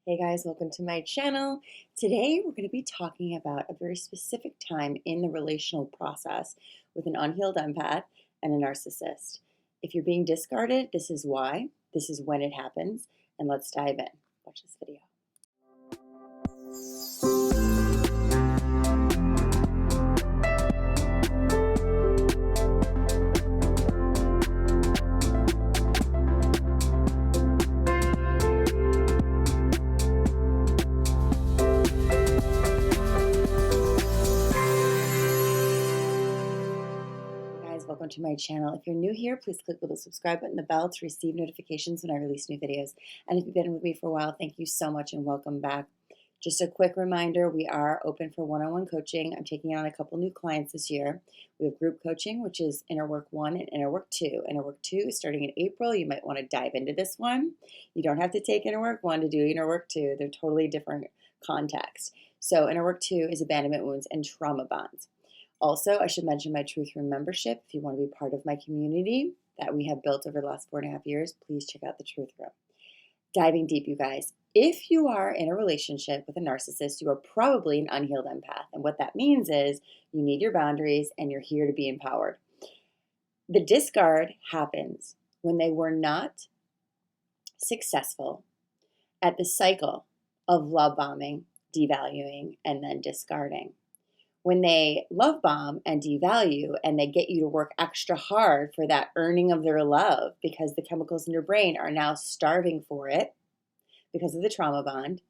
Hey guys, welcome to my channel. Today we're going to be talking about a very specific time in the relational process with an unhealed empath and a narcissist. If you're being discarded, this is why, this is when it happens, and let's dive in. Watch this video. Welcome to my channel. If you're new here, please click the little subscribe button, the bell to receive notifications when I release new videos. And if you've been with me for a while, thank you so much and welcome back. Just a quick reminder, we are open for one-on-one coaching. I'm taking on a couple new clients this year. We have group coaching, which is Inner Work 1 and Inner Work 2. Inner Work 2 is starting in April. You might want to dive into this one. You don't have to take Inner Work 1 to do Inner Work 2. They're totally different context. So Inner Work 2 is abandonment wounds and trauma bonds. Also, I should mention my Truth Room membership. If you want to be part of my community that we have built over the last 4.5 years, please check out the Truth Room. Diving deep, you guys. If you are in a relationship with a narcissist, you are probably an unhealed empath. And what that means is you need your boundaries and you're here to be empowered. The discard happens when they were not successful at the cycle of love bombing, devaluing, and then discarding. When they love bomb and devalue and they get you to work extra hard for that earning of their love because the chemicals in your brain are now starving for it because of the trauma bond,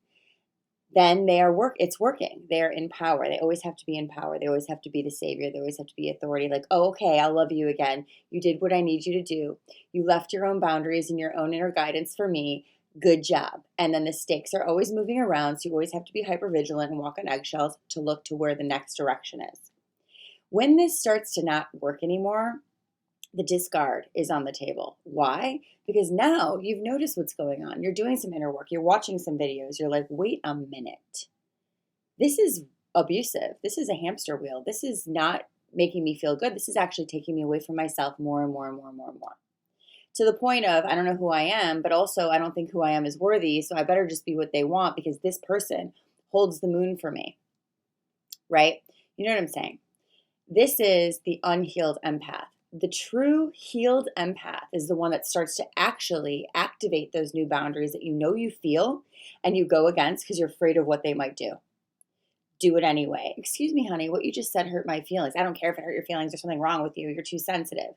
then it's working. They're in power. They always have to be in power. They always have to be the savior. They always have to be authority. Like, oh, okay, I'll love you again. You did what I need you to do. You left your own boundaries and your own inner guidance for me. Good job. And then the stakes are always moving around, so you always have to be hyper vigilant and walk on eggshells to look to where the next direction is. When this starts to not work anymore, the discard is on the table. Why? Because now you've noticed what's going on. You're doing some inner work. You're watching some videos. You're like, wait a minute. This is abusive. This is a hamster wheel. This is not making me feel good. This is actually taking me away from myself more and more and more and more and more. To the point of, I don't know who I am, but also I don't think who I am is worthy, so I better just be what they want because this person holds the moon for me, right? You know what I'm saying? This is the unhealed empath. The true healed empath is the one that starts to actually activate those new boundaries that you know you feel and you go against because you're afraid of what they might do. Do it anyway. Excuse me, honey, what you just said hurt my feelings. I don't care if it hurt your feelings. There's something wrong with you. You're too sensitive.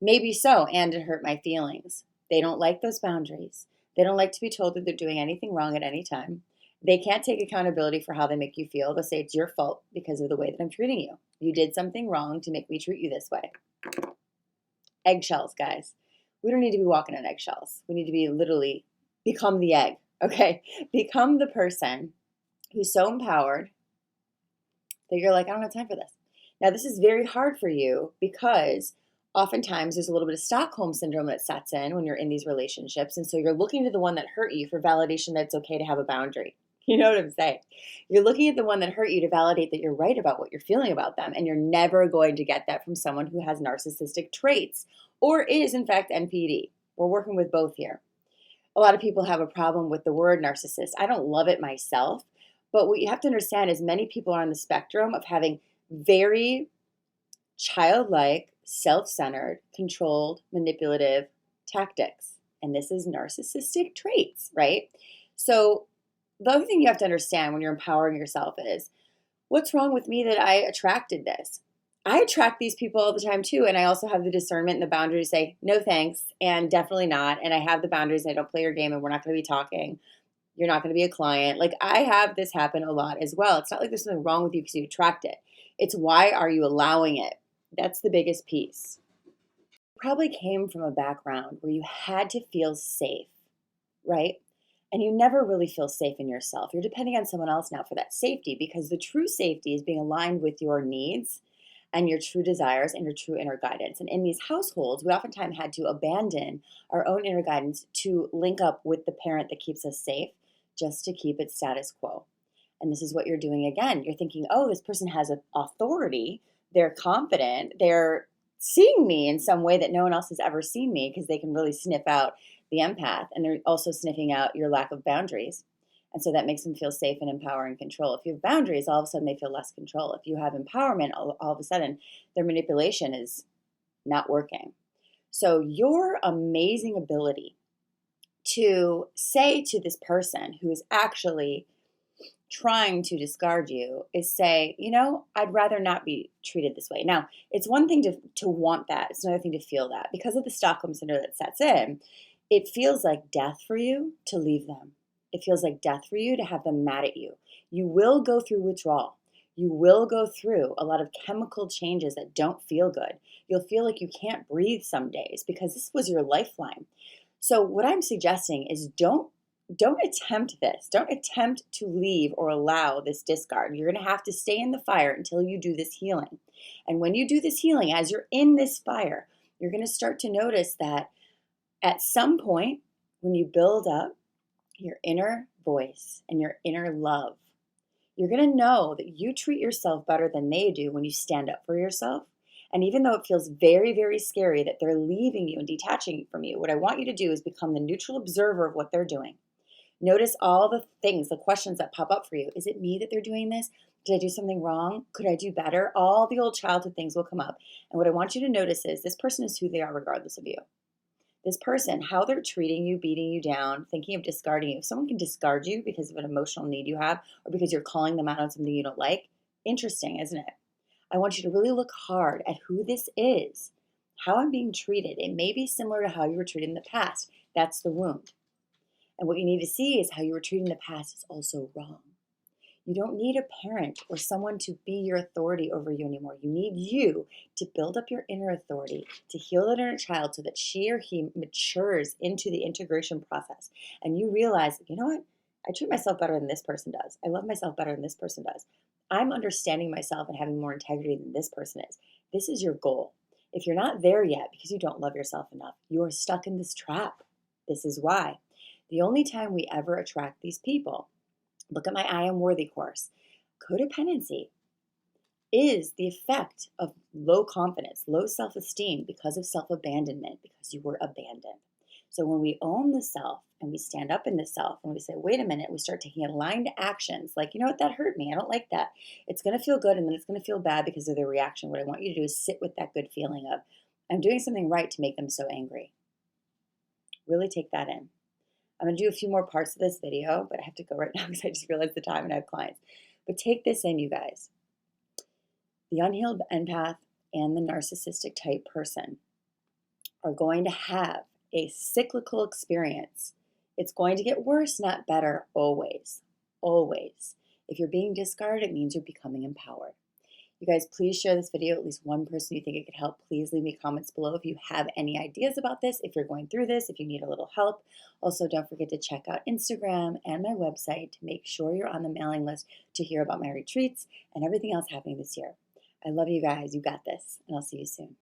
Maybe so, and it hurt my feelings. They don't like those boundaries. They don't like to be told that they're doing anything wrong at any time. They can't take accountability for how they make you feel. They'll say it's your fault because of the way that I'm treating you. You did something wrong to make me treat you this way. Eggshells, guys. We don't need to be walking on eggshells. We need to be literally become the egg, okay? Become the person who's so empowered that you're like, I don't have time for this. Now, this is very hard for you because oftentimes there's a little bit of Stockholm syndrome that sets in when you're in these relationships. And so you're looking to the one that hurt you for validation that it's okay to have a boundary. You know what I'm saying? You're looking at the one that hurt you to validate that you're right about what you're feeling about them. And you're never going to get that from someone who has narcissistic traits or is, in fact, NPD. We're working with both here. A lot of people have a problem with the word narcissist. I don't love it myself. But what you have to understand is many people are on the spectrum of having very childlike, self-centered, controlled, manipulative tactics. And this is narcissistic traits, right? So the other thing you have to understand when you're empowering yourself is, what's wrong with me that I attracted this? I attract these people all the time too, and I also have the discernment and the boundary to say, no thanks, and definitely not, and I have the boundaries and I don't play your game and we're not going to be talking. You're not going to be a client. Like, I have this happen a lot as well. It's not like there's something wrong with you because you attract it. It's why are you allowing it? That's the biggest piece. You probably came from a background where you had to feel safe, right? And you never really feel safe in yourself. You're depending on someone else now for that safety because the true safety is being aligned with your needs and your true desires and your true inner guidance. And in these households, we oftentimes had to abandon our own inner guidance to link up with the parent that keeps us safe just to keep it status quo. And this is what you're doing again. You're thinking, oh, this person has authority. They're confident. They're seeing me in some way that no one else has ever seen me because they can really sniff out the empath. And they're also sniffing out your lack of boundaries. And so that makes them feel safe and empowered and control. If you have boundaries, all of a sudden they feel less control. If you have empowerment, all of a sudden their manipulation is not working. So your amazing ability to say to this person who is actually trying to discard you is say, you know, I'd rather not be treated this way. Now, it's one thing to want that. It's another thing to feel that. Because of the Stockholm syndrome that sets in, it feels like death for you to leave them. It feels like death for you to have them mad at you. You will go through withdrawal. You will go through a lot of chemical changes that don't feel good. You'll feel like you can't breathe some days because this was your lifeline. So what I'm suggesting is don't attempt this. Don't attempt to leave or allow this discard. You're going to have to stay in the fire until you do this healing. And when you do this healing, as you're in this fire, you're going to start to notice that at some point, when you build up your inner voice and your inner love, you're going to know that you treat yourself better than they do when you stand up for yourself. And even though it feels very, very scary that they're leaving you and detaching from you, what I want you to do is become the neutral observer of what they're doing. Notice all the things, the questions that pop up for you. Is it me that they're doing this? Did I do something wrong? Could I do better? All the old childhood things will come up. And what I want you to notice is this person is who they are regardless of you. This person, how they're treating you, beating you down, thinking of discarding you. If someone can discard you because of an emotional need you have or because you're calling them out on something you don't like, interesting, isn't it? I want you to really look hard at who this is, how I'm being treated. It may be similar to how you were treated in the past. That's the wound. And what you need to see is how you were treated in the past is also wrong. You don't need a parent or someone to be your authority over you anymore. You need you to build up your inner authority, to heal that inner child so that she or he matures into the integration process. And you realize, you know what? I treat myself better than this person does. I love myself better than this person does. I'm understanding myself and having more integrity than this person is. This is your goal. If you're not there yet because you don't love yourself enough, you are stuck in this trap. This is why. The only time we ever attract these people, look at my I Am Worthy course. Codependency is the effect of low confidence, low self-esteem because of self-abandonment, because you were abandoned. So when we own the self and we stand up in the self and we say, wait a minute, we start taking aligned actions like, you know what, that hurt me. I don't like that. It's going to feel good and then it's going to feel bad because of the reaction. What I want you to do is sit with that good feeling of, I'm doing something right to make them so angry. Really take that in. I'm going to do a few more parts of this video, but I have to go right now because I just realized the time and I have clients. But take this in, you guys. The unhealed empath and the narcissistic type person are going to have a cyclical experience. It's going to get worse, not better, always. Always. If you're being discarded, it means you're becoming empowered. You guys, please share this video, at least one person you think it could help. Please leave me comments below if you have any ideas about this, if you're going through this, if you need a little help. Also, don't forget to check out Instagram and my website to make sure you're on the mailing list to hear about my retreats and everything else happening this year. I love you guys. You got this, and I'll see you soon.